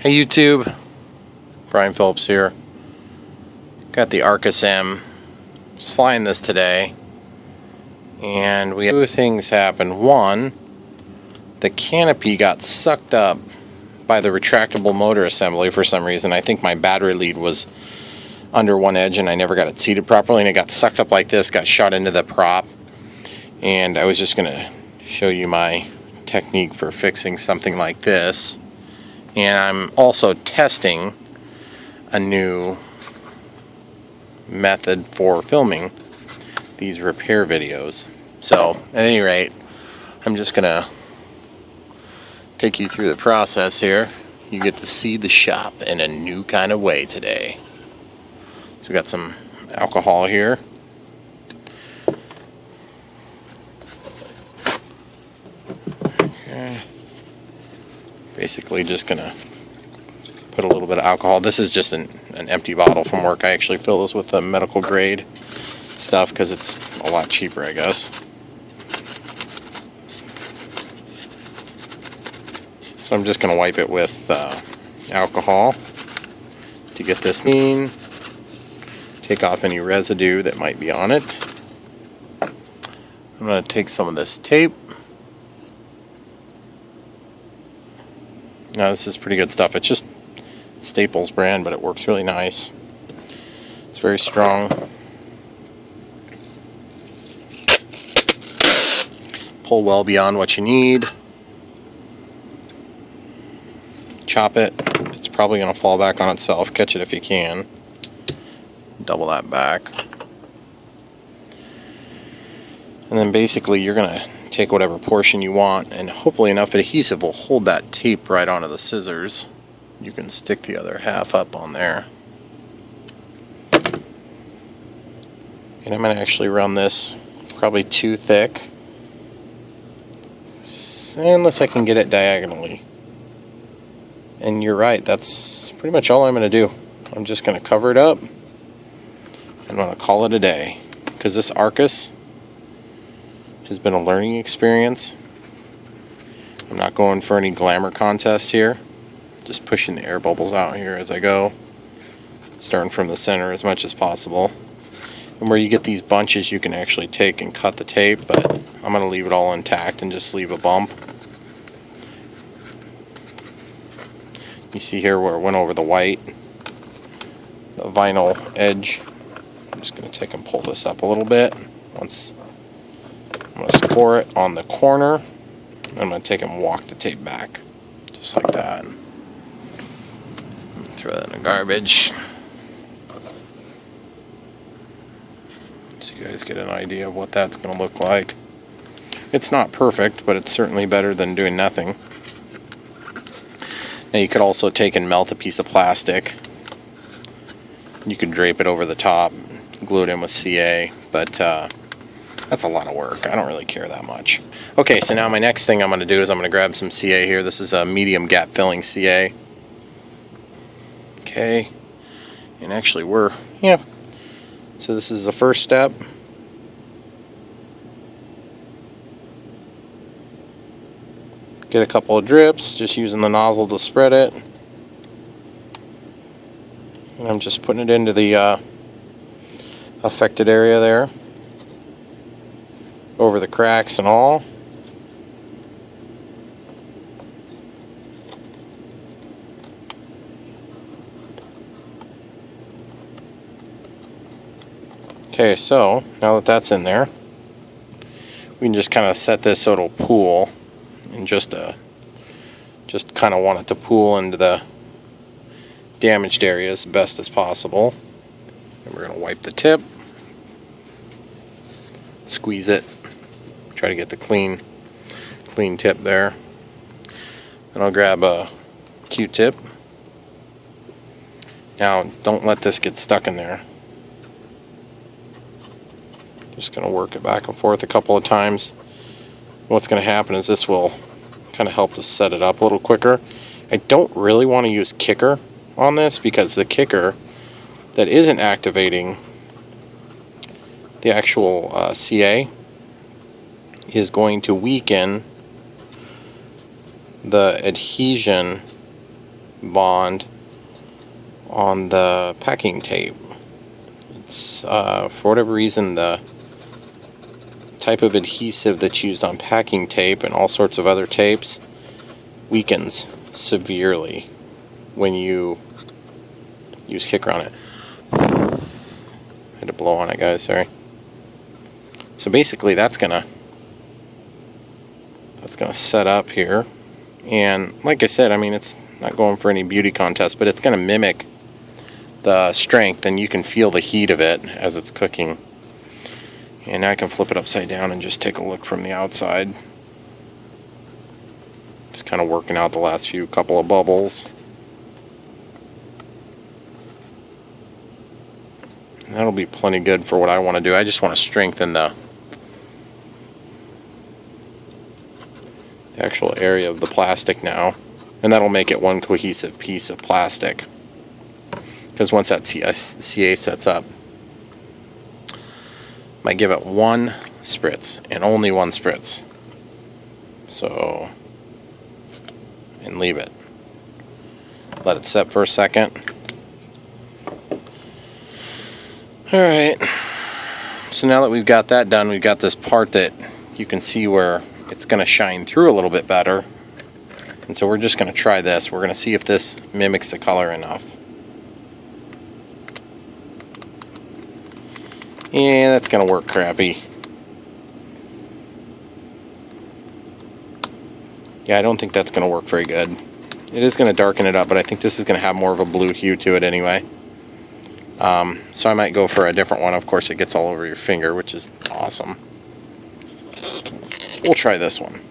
Hey YouTube, Brian Phillips here. Got the Arcus M. Just flying this today, and we had two things happen. One, the canopy got sucked up by the retractable motor assembly for some reason. I think my battery lead was under one edge and I never got it seated properly, and it got sucked up like this, got shot into the prop. And I was just going to show you my technique for fixing something like this. And I'm also testing a new method for filming these repair videos. So at any rate, I'm just gonna take you through the process here. You get to see the shop in a new kind of way today. So we got some alcohol here. Okay. Basically just gonna put a little bit of alcohol. This is just an empty bottle from work. I actually fill this with the medical grade stuff because it's a lot cheaper, I guess. So I'm just gonna wipe it with alcohol to get this clean, take off any residue that might be on it. I'm gonna take some of this tape. Now this is pretty good stuff. It's just Staples brand, but it works really nice. It's very strong. Pull well beyond what you need. Chop it. It's probably going to fall back on itself. Catch it if you can. Double that back. And then basically you're going to take whatever portion you want, and hopefully enough adhesive will hold that tape right onto the scissors. You can stick the other half up on there. And I'm going to actually run this probably too thick, unless I can get it diagonally. And you're right, that's pretty much all I'm going to do. I'm just going to cover it up. I'm going to call it a day, because this Arcus has been a learning experience. I'm not going for any glamour contest here. Just pushing the air bubbles out here as I go, starting from the center as much as possible. And where you get these bunches, you can actually take and cut the tape, but I'm going to leave it all intact and just leave a bump. You see here where it went over the white, the vinyl edge. I'm just going to take and pull this up a little bit. I'm going to score it on the corner. I'm going to take and walk the tape back, just like that. Throw that in the garbage. So you guys get an idea of what that's going to look like. It's not perfect, but it's certainly better than doing nothing. Now you could also take and melt a piece of plastic. You could drape it over the top, glue it in with CA, but that's a lot of work. I don't really care that much. Okay, so now my next thing I'm going to do is I'm going to grab some CA here. This is a medium gap filling CA. Okay, and actually so this is the first step. Get a couple of drips, just using the nozzle to spread it. And I'm just putting it into the affected area there, over the cracks and all. Okay, so now that that's in there, we can just kind of set this so it'll pool, and just kind of want it to pool into the damaged area as best as possible. And we're going to wipe the tip, squeeze it, try to get the clean tip there. Then I'll grab a Q-tip. Now don't let this get stuck in there. Just going to work it back and forth a couple of times. What's going to happen is this will kind of help to set it up a little quicker. I don't really want to use kicker on this, because the kicker that isn't activating the actual CA is going to weaken the adhesion bond on the packing tape. It's for whatever reason the type of adhesive that's used on packing tape and all sorts of other tapes weakens severely when you use kicker on it. I had to blow on it, guys, sorry. So basically that's gonna set up here, and like I said, I mean, it's not going for any beauty contest, but it's gonna mimic the strength, and you can feel the heat of it as it's cooking. And now I can flip it upside down and just take a look from the outside. Just kind of working out the last couple of bubbles. And that'll be plenty good for what I want to do. I just want to strengthen the actual area of the plastic now, and that'll make it one cohesive piece of plastic. Because once that CA sets up, might give it one spritz and only one spritz. So, and leave it. Let it set for a second. Alright, so now that we've got that done, we've got this part that you can see where it's going to shine through a little bit better. And so we're just going to try this. We're going to see if this mimics the color enough. Yeah, that's going to work crappy. Yeah, I don't think that's going to work very good. It is going to darken it up, but I think this is going to have more of a blue hue to it anyway. So I might go for a different one. Of course, it gets all over your finger, which is awesome. We'll try this one.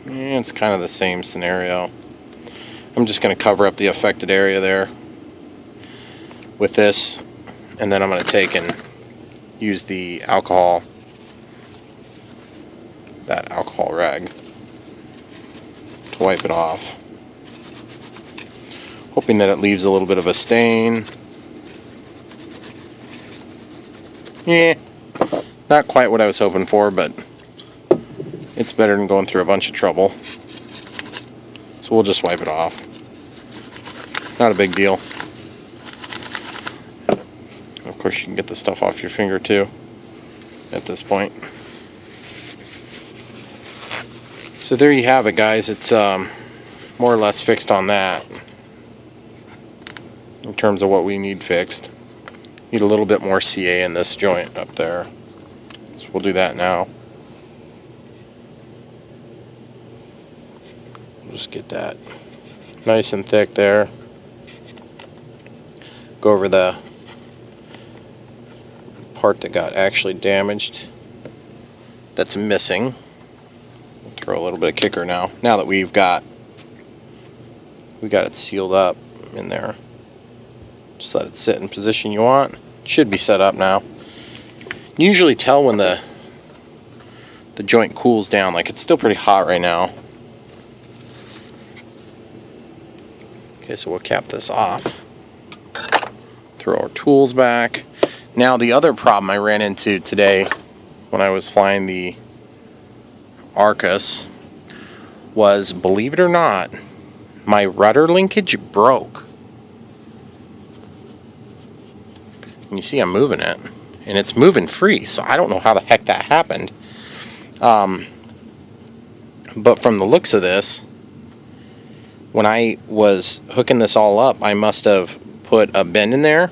Yeah, it's kind of the same scenario. I'm just going to cover up the affected area there with this, and then I'm going to take and use the alcohol, that alcohol rag, to wipe it off, hoping that it leaves a little bit of a stain. Yeah, not quite what I was hoping for, but it's better than going through a bunch of trouble. So we'll just wipe it off. Not a big deal. Of course, you can get the stuff off your finger too at this point. So there you have it, guys. It's more or less fixed on that in terms of what we need fixed. Need a little bit more CA in this joint up there. So we'll do that now. Just get that nice and thick there. Go over the part that got actually damaged that's missing. We'll throw a little bit of kicker now that we got it sealed up in there. Just let it sit in position you want. It should be set up now. You usually tell when the joint cools down. Like, it's still pretty hot right now. Okay, so we'll cap this off. Throw our tools back. Now, the other problem I ran into today when I was flying the Arcus was, believe it or not, my rudder linkage broke. And you see I'm moving it, and it's moving free, so I don't know how the heck that happened. But from the looks of this, when I was hooking this all up, I must have put a bend in there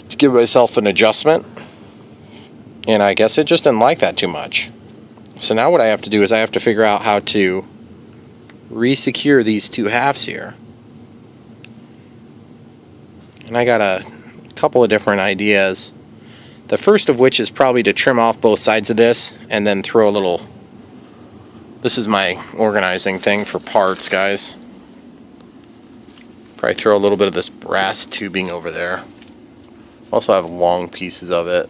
to give myself an adjustment, and I guess it just didn't like that too much. So now what I have to do is I have to figure out how to re-secure these two halves here. And I got a couple of different ideas. The first of which is probably to trim off both sides of this and then throw a little... This is my organizing thing for parts, guys. Probably throw a little bit of this brass tubing over there. Also have long pieces of it.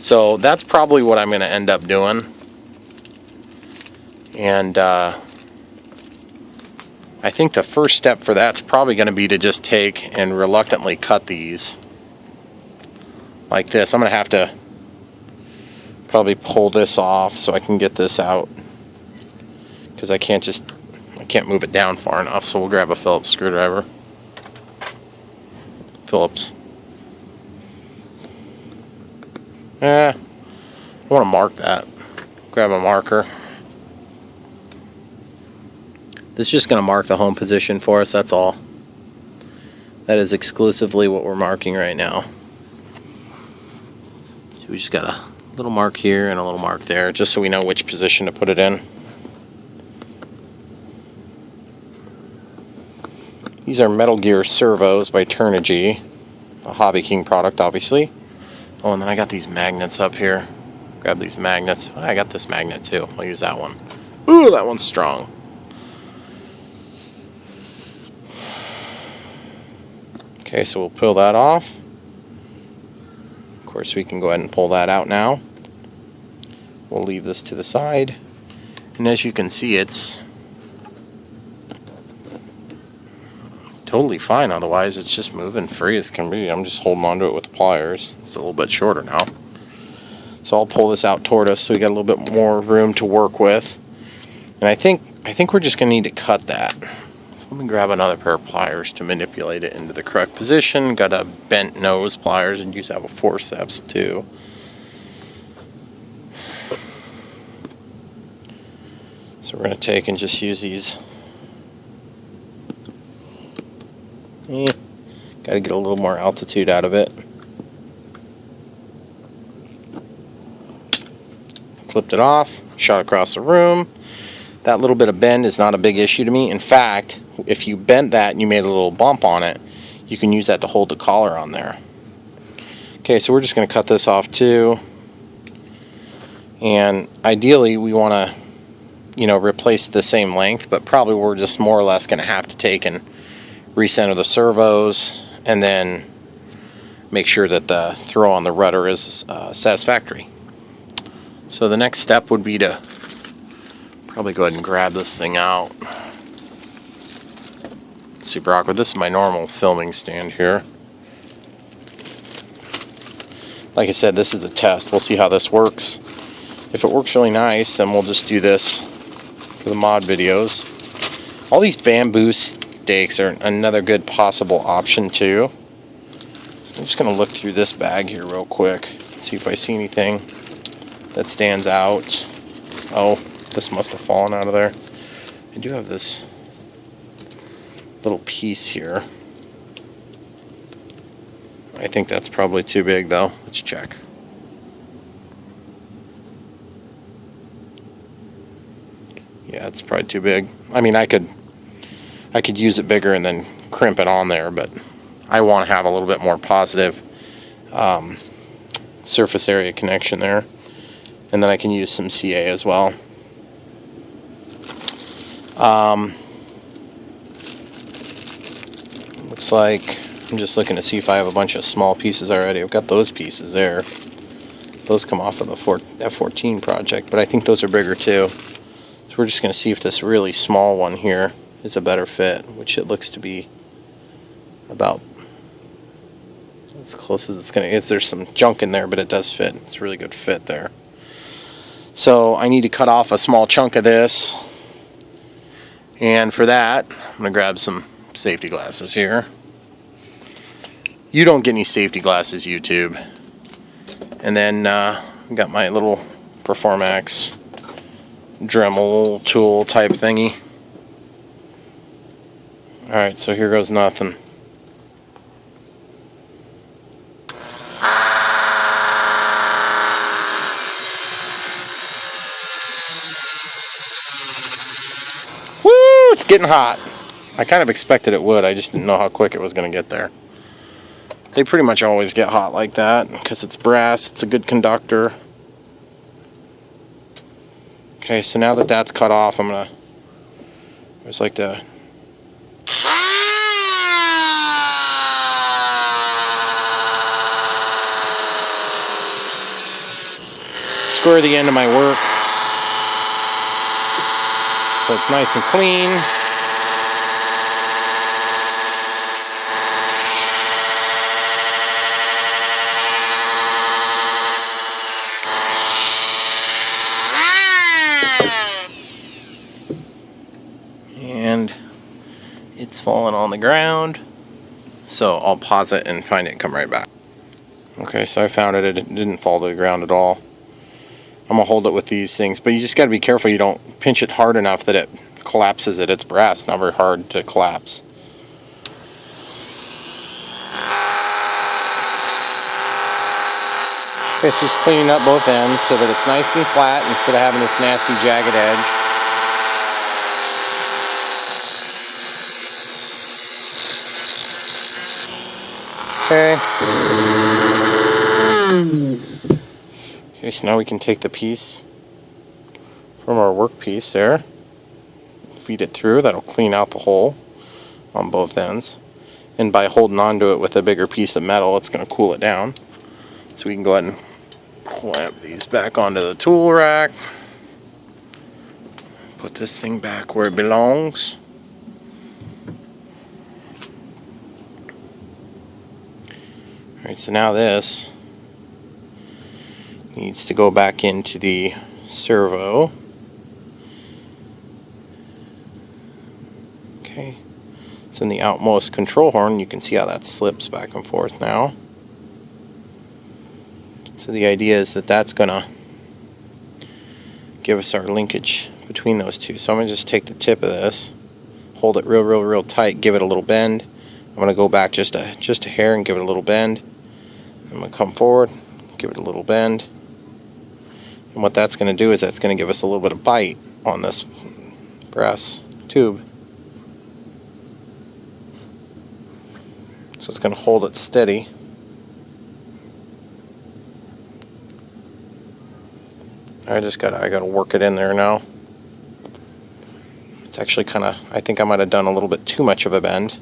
So that's probably what I'm going to end up doing. And I think the first step for that's probably going to be to just take and reluctantly cut these like this. I'm going to have to probably pull this off so I can get this out, because I can't just I can't move it down far enough, so we'll grab a Phillips screwdriver. Phillips. I want to mark that. Grab a marker. This is just going to mark the home position for us, that's all. That is exclusively what we're marking right now. So we just got a little mark here and a little mark there, just so we know which position to put it in. These are Metal Gear servos by Turnigy, a Hobby King product, obviously. Oh, and then I got these magnets up here. Grab these magnets. I got this magnet too. I'll use that one. Ooh, that one's strong. Okay, so we'll peel that off. Of course, we can go ahead and pull that out now. We'll leave this to the side. And as you can see, it's totally fine. Otherwise, it's just moving free as can be. I'm just holding onto it with the pliers. It's a little bit shorter now. So I'll pull this out toward us so we got a little bit more room to work with. And I think we're just going to need to cut that. So let me grab another pair of pliers to manipulate it into the correct position. Got a bent nose pliers, and you have a forceps too. So we're going to take and just use these. Got to get a little more altitude out of it. Clipped it off, shot across the room. That little bit of bend is not a big issue to me. In fact, if you bent that and you made a little bump on it, you can use that to hold the collar on there. Okay, so we're just going to cut this off too. And ideally we want to, replace the same length, but probably we're just more or less going to have to take and recenter the servos and then make sure that the throw on the rudder is satisfactory. So the next step would be to probably go ahead and grab this thing out. It's super awkward. This is my normal filming stand here. Like I said, this is a test. We'll see how this works. If it works really nice, then we'll just do this for the mod videos. All these bamboo stakes are another good possible option too. So I'm just going to look through this bag here real quick, see if I see anything that stands out. Oh, this must have fallen out of there. I do have this little piece here. I think that's probably too big though. Let's check. Yeah, it's probably too big. I mean, I could use it bigger and then crimp it on there, but I want to have a little bit more positive surface area connection there. And then I can use some CA as well. Looks like I'm just looking to see if I have a bunch of small pieces already. I've got those pieces there. Those come off of the F14 project, but I think those are bigger too. So we're just going to see if this really small one here is a better fit, which it looks to be about as close as it's going to. There's some junk in there, but it does fit. It's a really good fit there. So I need to cut off a small chunk of this, and for that I'm going to grab some safety glasses here. You don't get any safety glasses, YouTube. And then got my little Performax Dremel tool type thingy. Alright, so here goes nothing. Woo! It's getting hot. I kind of expected it would, I just didn't know how quick it was going to get there. They pretty much always get hot like that because it's brass, it's a good conductor. Okay, so now that that's cut off, I'm going to just like to square the end of my work so it's nice and clean. It's fallen on the ground. So I'll pause it and find it and come right back. Okay, so I found it. It didn't fall to the ground at all. I'm going to hold it with these things, but you just got to be careful you don't pinch it hard enough that it collapses it. It's brass, not very hard to collapse. Okay, so just cleaning up both ends so that it's nice and flat instead of having this nasty jagged edge. Okay, so now we can take the piece from our workpiece there, feed it through. That'll clean out the hole on both ends. And by holding onto it with a bigger piece of metal, it's going to cool it down. So we can go ahead and clamp these back onto the tool rack. Put this thing back where it belongs. Alright, so now this needs to go back into the servo. Okay, so in the outmost control horn, you can see how that slips back and forth now. So the idea is that that's going to give us our linkage between those two. So I'm going to just take the tip of this, hold it real tight, give it a little bend. I'm going to go back just a hair and give it a little bend. I'm going to come forward, give it a little bend. And what that's going to do is that's going to give us a little bit of bite on this brass tube. So it's going to hold it steady. I gotta work it in there now. It's actually kind of, I think I might have done a little bit too much of a bend.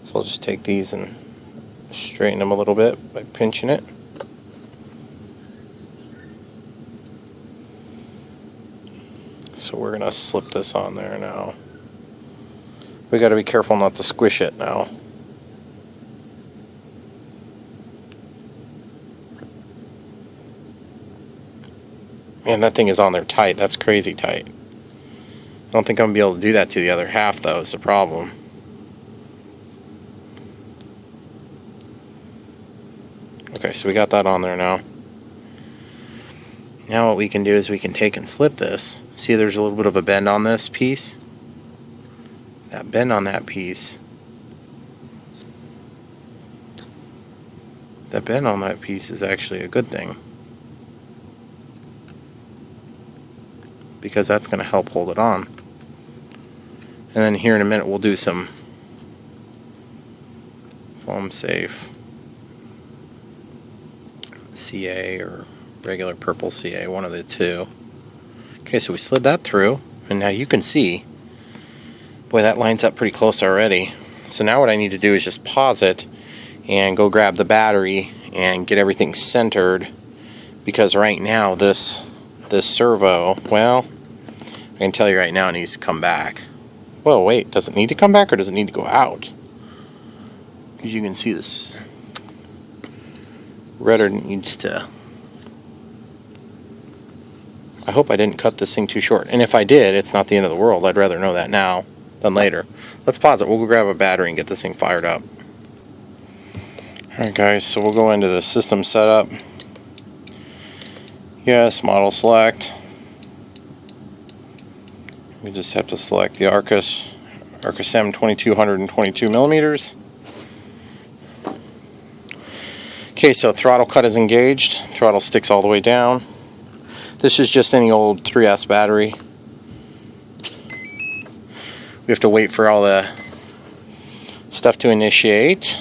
So I'll just take these and straighten them a little bit by pinching it. So we're gonna slip this on there now. We gotta be careful not to squish it now. Man, that thing is on there tight. That's crazy tight. I don't think I'm going to be able to do that to the other half, though, is the problem. Okay, so we got that on there now. Now what we can do is we can take and slip this. See, there's a little bit of a bend on this piece. That bend on that piece. That bend on that piece is actually a good thing, because that's going to help hold it on. And then here in a minute we'll do some foam safe CA or regular purple CA, one of the two. Okay, so we slid that through, and now you can see, boy, that lines up pretty close already. So now what I need to do is just pause it and go grab the battery and get everything centered, because right now this servo, well, I can tell you right now it needs to come back. Well, wait, does it need to come back or does it need to go out? Because you can see this rudder needs to... I hope I didn't cut this thing too short. And if I did, it's not the end of the world. I'd rather know that now than later. Let's pause it. We'll go grab a battery and get this thing fired up. Alright guys, so we'll go into the system setup. Yes, model select. We just have to select the Arcus M 2222 millimeters. Okay, so throttle cut is engaged. Throttle sticks all the way down. This is just any old 3S battery. We have to wait for all the stuff to initiate.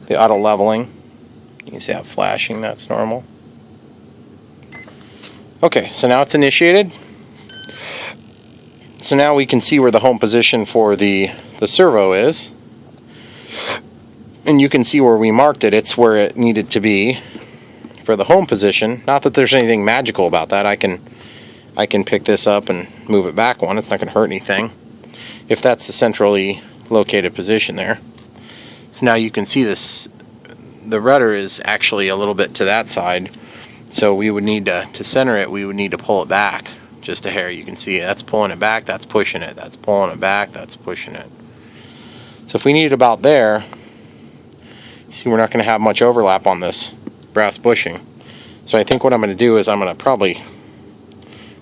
The auto leveling. You can see that flashing, that's normal. Okay, so now it's initiated. So now we can see where the home position for the servo is. And you can see where we marked it. It's where it needed to be for the home position. Not that there's anything magical about that. I can pick this up and move it back one. It's not going to hurt anything if that's the centrally located position there. So now you can see this. The rudder is actually a little bit to that side. So we would need to center it, we would need to pull it back just a hair. You can see that's pulling it back, that's pushing it, that's pulling it back, that's pushing it. So if we need it about there, see, we're not going to have much overlap on this brass bushing. So I think what I'm going to do is I'm going to probably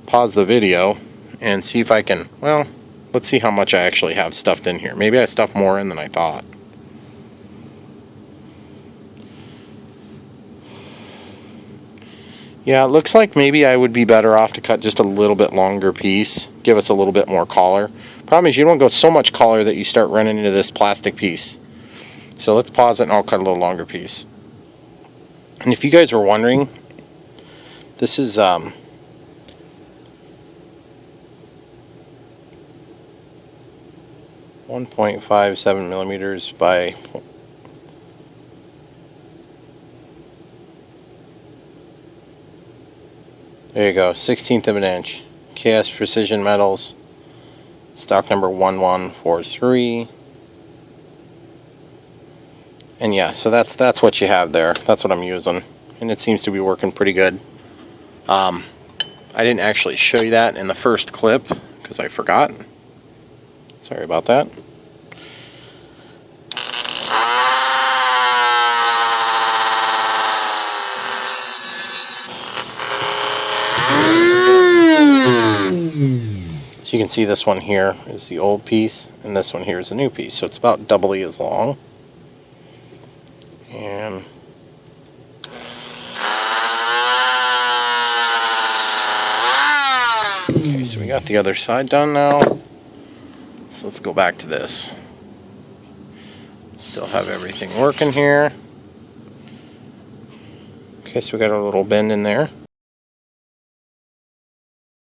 pause the video and see if I can, well, let's see how much I actually have stuffed in here. Maybe I stuffed more in than I thought. Yeah, it looks like maybe I would be better off to cut just a little bit longer piece, give us a little bit more collar. Problem is you don't go so much collar that you start running into this plastic piece. So let's pause it and I'll cut a little longer piece. And if you guys were wondering, this is 1.57 millimeters by there you go, 1/16 of an inch. KS Precision Metals, stock number 1143. And yeah, so that's what you have there. That's what I'm using, and it seems to be working pretty good. I didn't actually show you that in the first clip because I forgot. Sorry about that. So you can see this one here is the old piece, and this one here is the new piece. So it's about doubly as long. And okay, so we got the other side done now. So let's go back to this. Still have everything working here. Okay, so we got a little bend in there.